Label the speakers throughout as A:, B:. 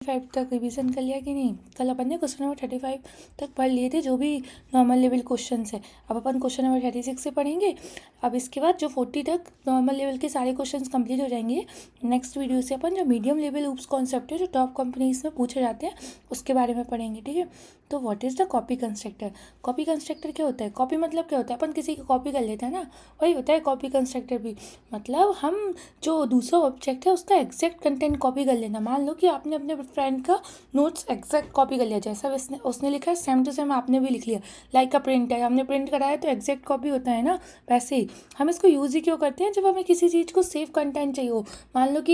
A: 5 तक रिवीजन कर लिया कि नहीं? कल अपन ने क्वेश्चन नंबर 35 तक पढ़ लिए थे, जो भी नॉर्मल लेवल क्वेश्चन है। अब अपन क्वेश्चन नंबर 36 से पढ़ेंगे। अब इसके बाद जो 40 तक नॉर्मल लेवल के सारे क्वेश्चंस कंप्लीट हो जाएंगे। नेक्स्ट वीडियो से अपन जो मीडियम लेवल ऊप्स कॉन्सेप्ट है, जो टॉप कंपनीज में पूछे जाते हैं, उसके बारे में पढ़ेंगे। ठीक है, तो what is the copy constructor? Copy constructor क्या होता है? कॉपी मतलब क्या होता है? अपन किसी की कॉपी कर लेते हैं ना, वही होता है कॉपी कंस्ट्रक्टर भी। मतलब हम जो दूसरा ऑब्जेक्ट है उसका एग्जैक्ट कंटेंट कॉपी कर लेना। मान लो कि आपने अपने फ्रेंड का नोट्स एग्जैक्ट कॉपी कर लिया, जैसा उसने लिखा है सेम टू सेम आपने भी लिख लिया। लाइक का प्रिंट है, हमने प्रिंट कराया तो एग्जैक्ट कॉपी होता है ना, वैसे ही हम इसको यूज़ ही क्यों करते हैं? जब हमें किसी चीज़ को सेफ कंटेंट चाहिए हो, मान लो कि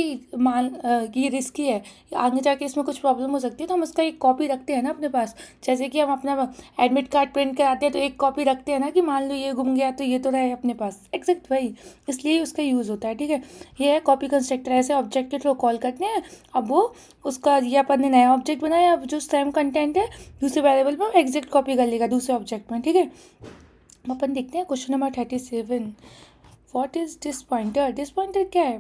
A: ये रिस्की है, आगे जाके इसमें कुछ प्रॉब्लम हो सकती है, तो हम उसका एक कॉपी रखते हैं ना अपने पास। जैसे कि हम अपना एडमिट कार्ड प्रिंट कराते हैं तो एक कॉपी रखते हैं ना, कि मान लो ये गुम गया तो ये तो रहे अपने पास। एग्जैक्ट वही, इसलिए उसका यूज़ होता है। ठीक है, ये है कॉपी कंस्ट्रक्टर। ऐसे ऑब्जेक्ट के थ्रू कॉल करते हैं। अब वो उसका ये अपन ने नया ऑब्जेक्ट बनाया, अब जो सेम कंटेंट है दूसरे वेरिएबल में एग्जैक्ट कॉपी कर लेगा दूसरे ऑब्जेक्ट में। ठीक है, अपन देखते हैं question number 37। What is this pointer? This pointer क्या है?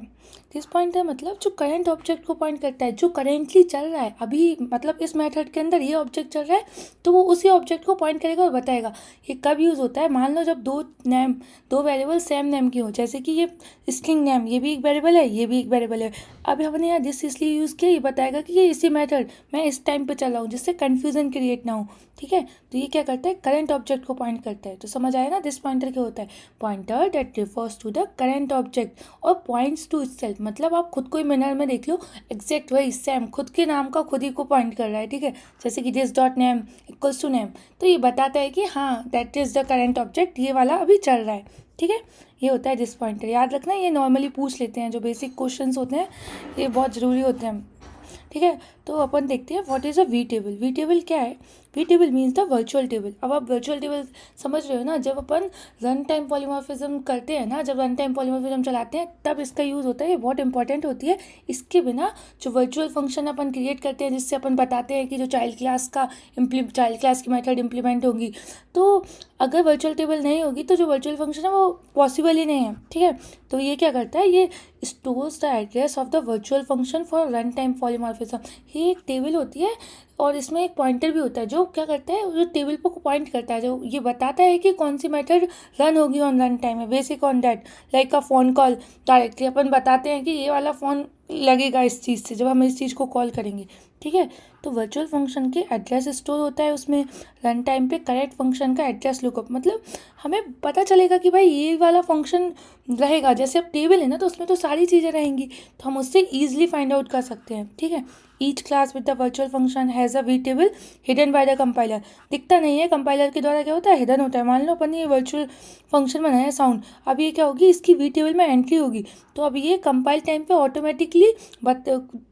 A: डिस पॉइंटर मतलब जो करंट ऑब्जेक्ट को पॉइंट करता है, जो करेंटली चल रहा है अभी, मतलब इस मेथड के अंदर ये ऑब्जेक्ट चल रहा है तो वो उसी ऑब्जेक्ट को पॉइंट करेगा और बताएगा। ये कब यूज़ होता है? मान लो जब दो वेरिएबल सेम नेम की हो, जैसे कि ये स्ट्रिंग नेम, ये भी एक वेरिएबल है, ये भी एक वेरिएबल है। अब हमने यहाँ दिस इसलिए यूज़ किया, ये बताएगा कि ये इसी मेथड मैं इस टाइम पे चल रहा हूँ, जिससे कन्फ्यूजन क्रिएट ना हो। ठीक है, तो ये क्या करता है? करंट ऑब्जेक्ट को पॉइंट करता है। तो समझ आया ना दिस पॉइंटर क्या होता है? Pointer that refers to the current object और पॉइंट्स टू इटसेल्फ। मतलब आप खुद को ही मिरर में देख लो, एग्जैक्ट वही सेम खुद के नाम का खुद ही को पॉइंट कर रहा है। ठीक है, जैसे कि this dot name equals to name, तो ये बताता है कि हाँ that is the current object, ये वाला अभी चल रहा है। ठीक है, ये होता है दिस पॉइंटर। याद रखना, ये नॉर्मली पूछ लेते हैं, जो बेसिक क्वेश्चंस होते हैं ये बहुत ज़रूरी होते हैं। ठीक है, तो अपन देखते हैं what is a V table. V table क्या है? V table means the virtual table. अब आप वर्चुअल टेबल समझ रहे हो ना, जब अपन रन टाइम पॉलीमॉर्फिज्म करते हैं ना, जब रन टाइम पॉलीमॉर्फिज्म चलाते हैं तब इसका यूज़ होता है। ये बहुत इंपॉर्टेंट होती है। इसके बिना जो वर्चुअल फंक्शन अपन क्रिएट करते हैं, जिससे अपन बताते हैं कि जो चाइल्ड क्लास की मेथड इंप्लीमेंट होगी, तो अगर वर्चुअल टेबल नहीं होगी तो जो वर्चुअल फंक्शन है वो पॉसिबल ही नहीं है। ठीक है, तो ये क्या करता है? ये stores the address of the virtual function for run time polymorphism. ये एक टेबल होती है और इसमें एक पॉइंटर भी होता है, जो क्या करता है? जो टेबल पर पॉइंट करता है, जो ये बताता है कि कौन सी मेथड रन होगी ऑन रन टाइम में। Basic on that, like a phone call, directly अपन बताते हैं कि ये वाला फ़ोन लगेगा इस चीज़ से जब हम इस चीज़ को कॉल करेंगे। ठीक है, तो वर्चुअल फंक्शन के एड्रेस स्टोर होता है उसमें। रन टाइम पे करेक्ट फंक्शन का एड्रेस लुकअप, मतलब हमें पता चलेगा कि भाई ये वाला फंक्शन रहेगा। जैसे अब टेबल है ना, तो उसमें तो सारी चीज़ें रहेंगी, तो हम उससे ईजिली फाइंड आउट कर सकते हैं। ठीक है, each class with the virtual function has a V table hidden by the compiler. दिखता नहीं है, कंपाइलर के द्वारा क्या होता है? हिडन होता है। मान लो अपन ने ये वर्चुअल फंक्शन बनाया साउंड, अब ये क्या होगी? इसकी वी टेबल में एंट्री होगी, तो अब ये कंपाइल टाइम पे ऑटोमेटिकली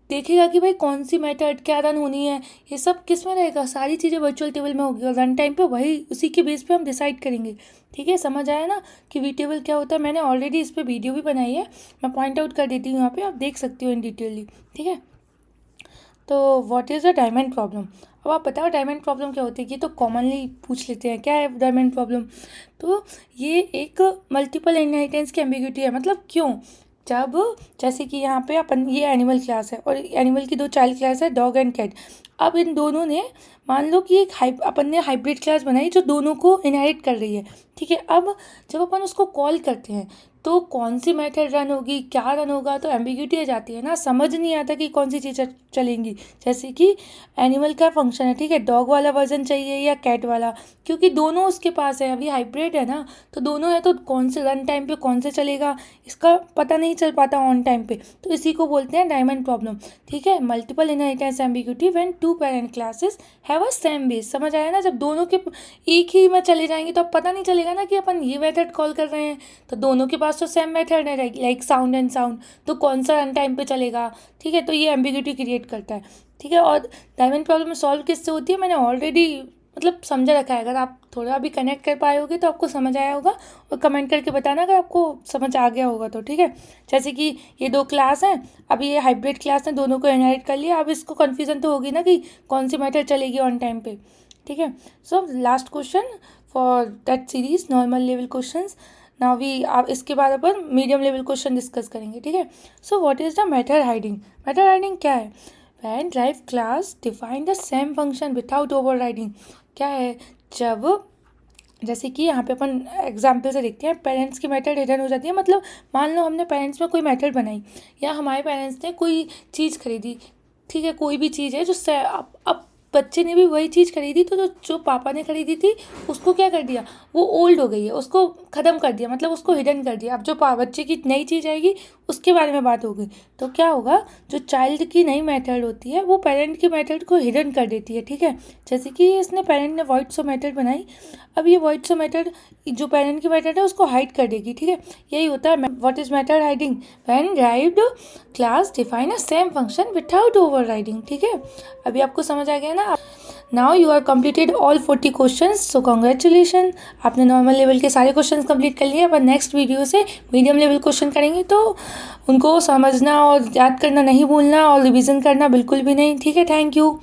A: देखेगा कि भाई कौन सी मेथड क्या रन होनी है। ये सब किस में रहेगा? सारी चीज़ें वर्चुअल टेबल में होगी और रन टाइम पे वही उसी के बेस पे हम डिसाइड करेंगे। ठीक है, समझ आया ना कि वी टेबल क्या होता है? मैंने ऑलरेडी इस पर वीडियो भी बनाई है, मैं पॉइंट आउट कर देती हूँ यहाँ पे, आप देख सकती हो इन डिटेयली। ठीक है, तो what is a diamond problem? अब आप बताओ डायमंड प्रॉब्लम क्या होती है? ये तो कॉमनली पूछ लेते हैं, क्या है डायमंड प्रॉब्लम? तो ये एक मल्टीपल इनहेरिटेंस की एम्बिग्यूटी है। मतलब क्यों? जब जैसे कि यहाँ पे अपन, ये एनिमल क्लास है और एनिमल की दो चाइल्ड क्लास है, डॉग एंड कैट। अब इन दोनों ने, मान लो कि अपन ने हाइब्रिड क्लास बनाई जो दोनों को इनहेरिट कर रही है। ठीक है, अब जब अपन उसको कॉल करते हैं तो कौन सी मेथड रन होगी, क्या रन होगा, तो एम्बिग्यूटी आ जाती है ना, समझ नहीं आता कि कौन सी चीज़ें चलेंगी। जैसे कि एनिमल का फंक्शन है, ठीक है, डॉग वाला वर्जन चाहिए या कैट वाला, क्योंकि दोनों उसके पास है, अभी हाइब्रिड है ना, तो दोनों है, तो कौन से रन टाइम पे कौन से चलेगा इसका पता नहीं चल पाता ऑन टाइम पे, तो इसी को बोलते हैं डायमंड प्रॉब्लम। ठीक है, multiple inheritance ambiguity when two parent classes have a same base. समझ आया ना, जब दोनों के एक ही में चले जाएंगे तो अब पता नहीं चलेगा ना कि अपन ये मेथड कॉल कर रहे हैं, तो दोनों के पास तो सेम मेथड है, लाइक साउंड एंड साउंड, तो कौन सा रन टाइम पे चलेगा। ठीक है, तो ये एम्बिग्यूटी क्रिएट करता है। ठीक है, और डायमंड प्रॉब्लम सॉल्व किससे होती है? मैंने ऑलरेडी मतलब समझा रखा है, अगर आप थोड़ा भी कनेक्ट कर पाए होगे तो आपको समझ आया होगा, और कमेंट करके बताना अगर आपको समझ आ गया होगा तो। ठीक है, जैसे कि ये दो क्लास हैं, अब ये हाइब्रिड क्लास हैं, दोनों को इनहेरिट कर लिया, अब इसको कन्फ्यूजन तो होगी ना कि कौन सी मेथड चलेगी ऑन टाइम पे। ठीक है, so last question for that series normal level questions. Now we, आप इसके बाद अपन मीडियम लेवल क्वेश्चन डिस्कस करेंगे। ठीक है, so what is the method hiding? Method hiding क्या है? When drive class define the same function without overriding. क्या है, जब जैसे कि यहाँ पे अपन एग्जाम्पल से देखते हैं, पेरेंट्स की मेथड हिडन हो जाती है। मतलब मान लो हमने पेरेंट्स में कोई मेथड बनाई, या हमारे पेरेंट्स ने कोई चीज़ खरीदी, ठीक है, कोई भी चीज़ है जो अब बच्चे ने भी वही चीज़ खरीदी, तो जो पापा ने खरीदी थी उसको क्या कर दिया, वो ओल्ड हो गई है, उसको ख़त्म कर दिया, मतलब उसको हिडन कर दिया। अब जो बच्चे की नई चीज़ आएगी उसके बारे में बात होगी, तो क्या होगा, जो चाइल्ड की नई मेथड होती है वो पेरेंट की मेथड को हिडन कर देती है, ठीक है। जैसे कि इसने पेरेंट ने वॉइड सो मेथड बनाई, अब ये वॉइड सो मेथड जो पेरेंट की मेथड है उसको हाइड कर देगी, ठीक है। यही होता है what is method hiding, when derived class define a same function without overriding, ठीक है। अभी आपको समझ आ गया ना। Now you are completed all 40 question, so congratulation, आपने नॉर्मल लेवल के सारे क्वेश्चन कंप्लीट कर लिए। अपन नेक्स्ट वीडियो से मीडियम लेवल क्वेश्चन करेंगे, तो उनको समझना और याद करना नहीं भूलना, और रिवीजन करना बिल्कुल भी नहीं, ठीक है। Thank you.